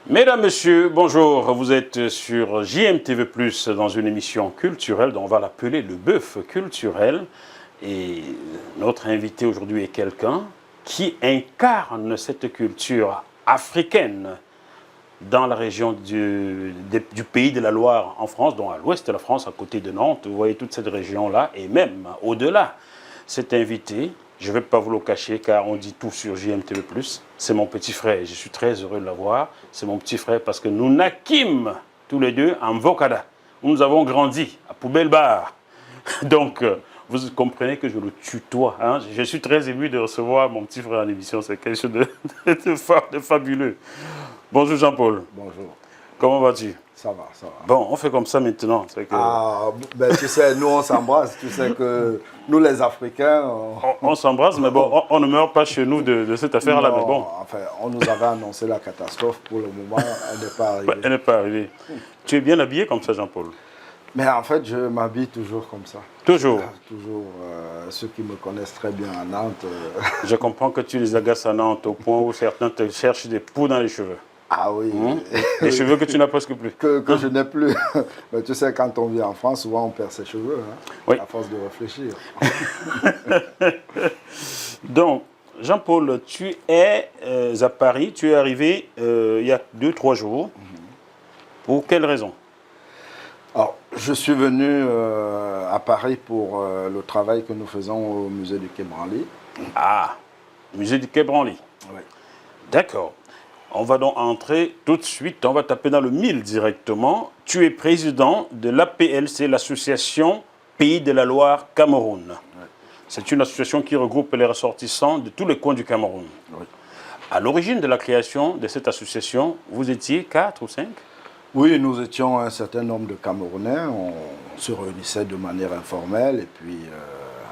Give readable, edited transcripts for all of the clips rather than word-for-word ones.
Mesdames, Messieurs, bonjour. Vous êtes sur JMTV+, dans une émission culturelle dont on va l'appeler le bœuf culturel. Et notre invité aujourd'hui est quelqu'un qui incarne cette culture africaine dans la région du pays de la Loire en France, dont à l'ouest de la France, à côté de Nantes. Vous voyez toute cette région-là et même au-delà. Cet invité, je ne vais pas vous le cacher car on dit tout sur JMTV+. C'est mon petit frère et je suis très heureux de l'avoir. C'est mon petit frère parce que nous naquîmes tous les deux en Vokada, où nous avons grandi, à Poubelle Bar. Donc, vous comprenez que je le tutoie. Hein? Je suis très ému de recevoir mon petit frère en émission. C'est quelque chose de fabuleux. Bonjour Jean-Paul. Bonjour. Comment vas-tu? Ça va, ça va. Bon, on fait comme ça maintenant. Que... Ah, ben tu sais, nous on s'embrasse. Tu sais que nous les Africains... On s'embrasse, mais bon, on ne meurt pas chez nous de cette affaire-là. Mais bon. Enfin, on nous avait annoncé la catastrophe. Pour le moment, elle n'est pas arrivée. Elle n'est pas arrivée. Tu es bien habillé comme ça, Jean-Paul? Mais en fait, je m'habille toujours comme ça. Toujours? Toujours. Ceux qui me connaissent très bien à Nantes... Je comprends que tu les agaces à Nantes au point où certains te cherchent des poux dans les cheveux. Ah oui. Les cheveux que tu n'as presque plus. Que je n'ai plus. Mais tu sais, quand on vit en France, souvent on perd ses cheveux, hein, oui. à force de réfléchir. Donc, Jean-Paul, tu es à Paris, tu es arrivé il y a 2-3 jours. Pour quelle raison? Alors, je suis venu à Paris pour le travail que nous faisons au musée du Quai Branly. Ah, musée du Quai Branly. Oui. D'accord. On va donc entrer tout de suite, on va taper dans le mille directement. Tu es président de l'APLC, l'Association Pays de la Loire Cameroun. Oui. C'est une association qui regroupe les ressortissants de tous les coins du Cameroun. Oui. À l'origine de la création de cette association, vous étiez 4 ou 5? Oui, nous étions un certain nombre de Camerounais. On se réunissait de manière informelle et puis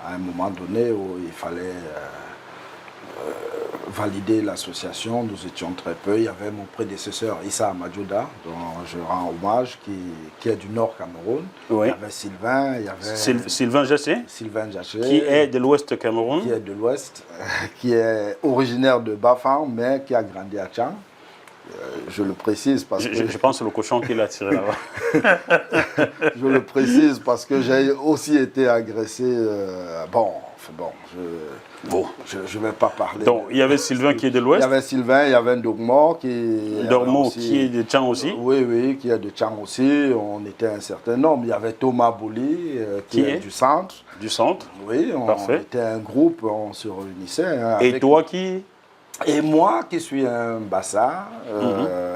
à un moment donné où il fallait valider l'association, nous étions très peu. Il y avait mon prédécesseur Issa Amadjouda, dont je rends hommage, qui est du Nord Cameroun. Oui. Il y avait Sylvain, il y avait... Sylvain Jassé. Sylvain Jassé. Qui est de l'Ouest Cameroun. Qui est de l'Ouest, qui est originaire de Bafang, mais qui a grandi à Tchang. Je le précise parce que... Je pense que c'est le cochon qui l'a tiré là-bas. Je le précise parce que j'ai aussi été agressé. Je ne vais pas parler. Donc, il y avait Sylvain qui est de l'Ouest. Il y avait Sylvain, il y avait Ndogmo qui est de Tchang aussi. Oui, qui est de Tchang aussi. On était un certain nombre. Il y avait Thomas Bouli qui est du centre. Du centre. Oui, on était un groupe, on se réunissait. Hein, et toi qui... Et moi qui suis un Bassa,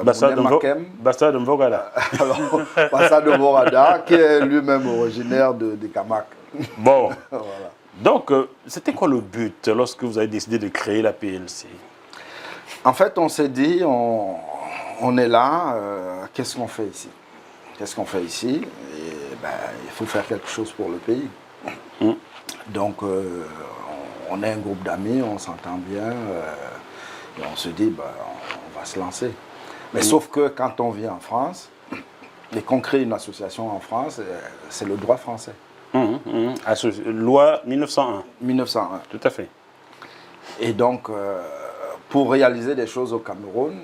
Bassa de Mvogada. Alors, Bassa de Morada, qui est lui-même originaire de Kamak. Bon, voilà. Donc, c'était quoi le but lorsque vous avez décidé de créer la PLC? En fait, on s'est dit, on est là, qu'est-ce qu'on fait ici? Qu'est-ce qu'on fait ici? Et, il faut faire quelque chose pour le pays. Donc, on est un groupe d'amis, on s'entend bien. Et on se dit, on va se lancer. Mais sauf que quand on vit en France et qu'on crée une association en France, c'est le droit français. Loi 1901. 1901. Tout à fait. Et donc, pour réaliser des choses au Cameroun,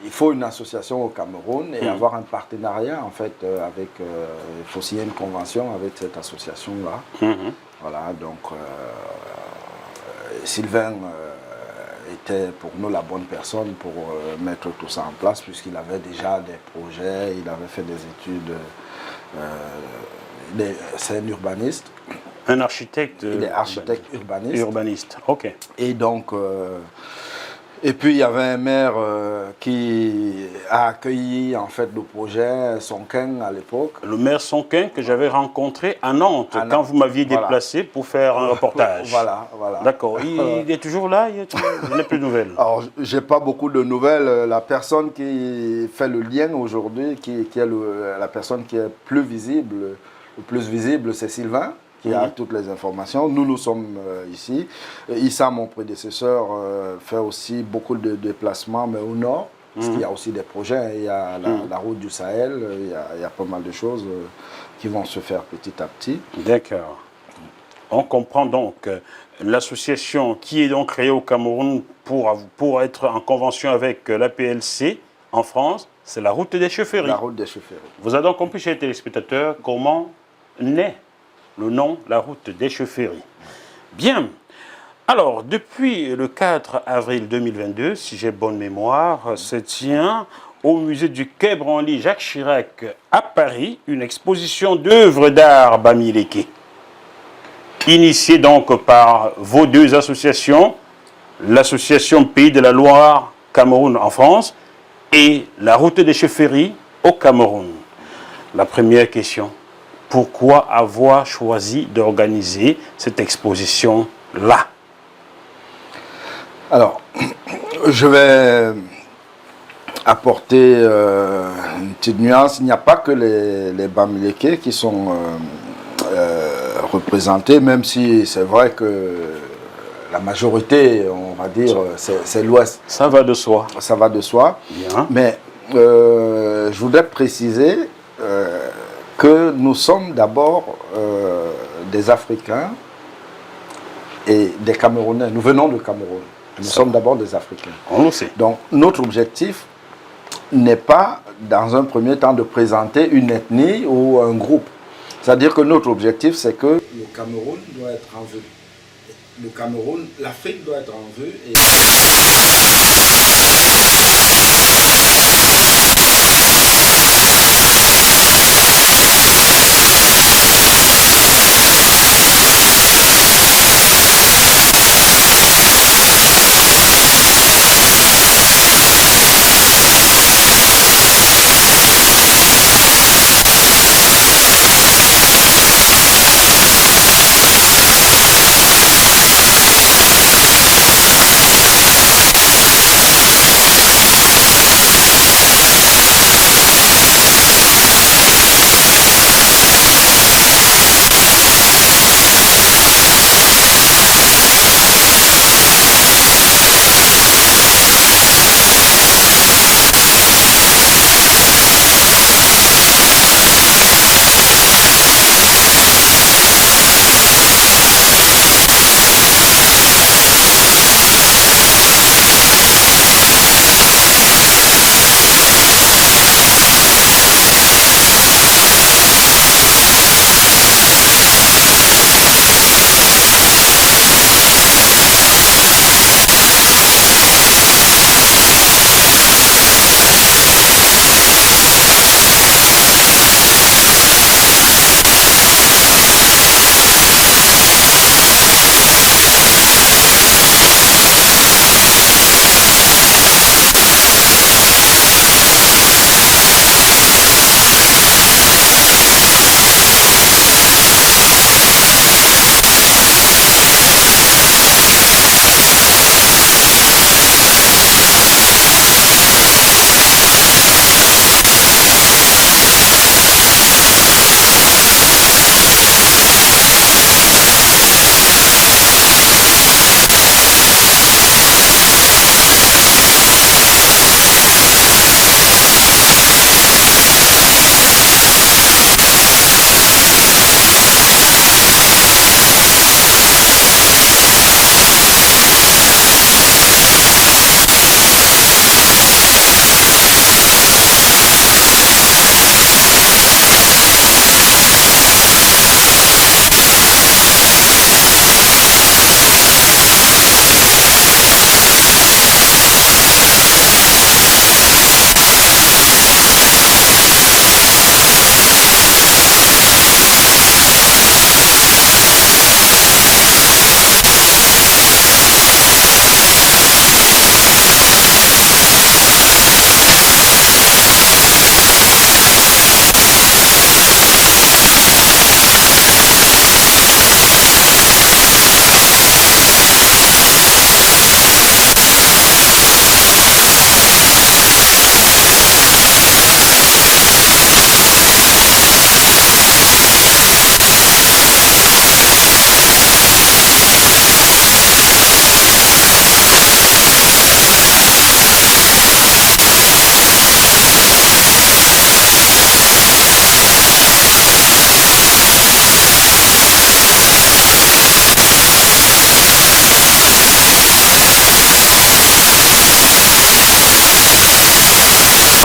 il faut une association au Cameroun et avoir un partenariat, en fait, avec... il faut signer une convention avec cette association-là. Voilà, donc, Sylvain... était pour nous la bonne personne pour mettre tout ça en place puisqu'il avait déjà des projets, il avait fait des études, c'est un urbaniste. Un architecte? Il est architecte urbaniste. Urbaniste, ok. Et donc, et puis il y avait un maire qui a accueilli en fait le projet Sonkin à l'époque. Le maire Sonkin que j'avais rencontré à Nantes quand vous m'aviez déplacé pour faire un reportage. Voilà. D'accord. Il est toujours là? Je n'ai plus de nouvelles. Alors, j'ai pas beaucoup de nouvelles. La personne qui fait le lien aujourd'hui, qui est la personne qui est plus visible, le plus visible, c'est Sylvain, qui a toutes les informations. Nous sommes ici. Issa, mon prédécesseur, fait aussi beaucoup de déplacements, mais au nord, parce qu'il y a aussi des projets. Il y a la route du Sahel, il y a pas mal de choses qui vont se faire petit à petit. D'accord. On comprend donc l'association qui est donc créée au Cameroun pour être en convention avec l'APLC En France, c'est la route des chaufferies. La route des chauffeurs. Vous avez donc compris, chers téléspectateurs, comment naît le nom la route des chaufferies. Bien. Alors, depuis le 4 avril 2022, si j'ai bonne mémoire, se tient au musée du Quai Branly Jacques Chirac à Paris une exposition d'œuvres d'art Bamileke, initiée donc par vos deux associations, l'association Pays de la Loire Cameroun en France et la route des chaufferies au Cameroun. La première question, pourquoi avoir choisi d'organiser cette exposition-là? Alors, je vais apporter une petite nuance. Il n'y a pas que les Bamileke qui sont représentés, même si c'est vrai que la majorité, on va dire, c'est l'Ouest. Ça va de soi. Ça va de soi. Bien. Mais je voudrais préciser que nous sommes d'abord des Africains et des Camerounais. Nous venons du Cameroun. Nous sommes d'abord des Africains. On le sait. Donc notre objectif n'est pas, dans un premier temps, de présenter une ethnie ou un groupe. C'est-à-dire que notre objectif, c'est que le Cameroun doit être en vue. Le Cameroun, l'Afrique doit être en vue. Et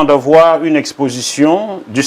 de voir une exposition du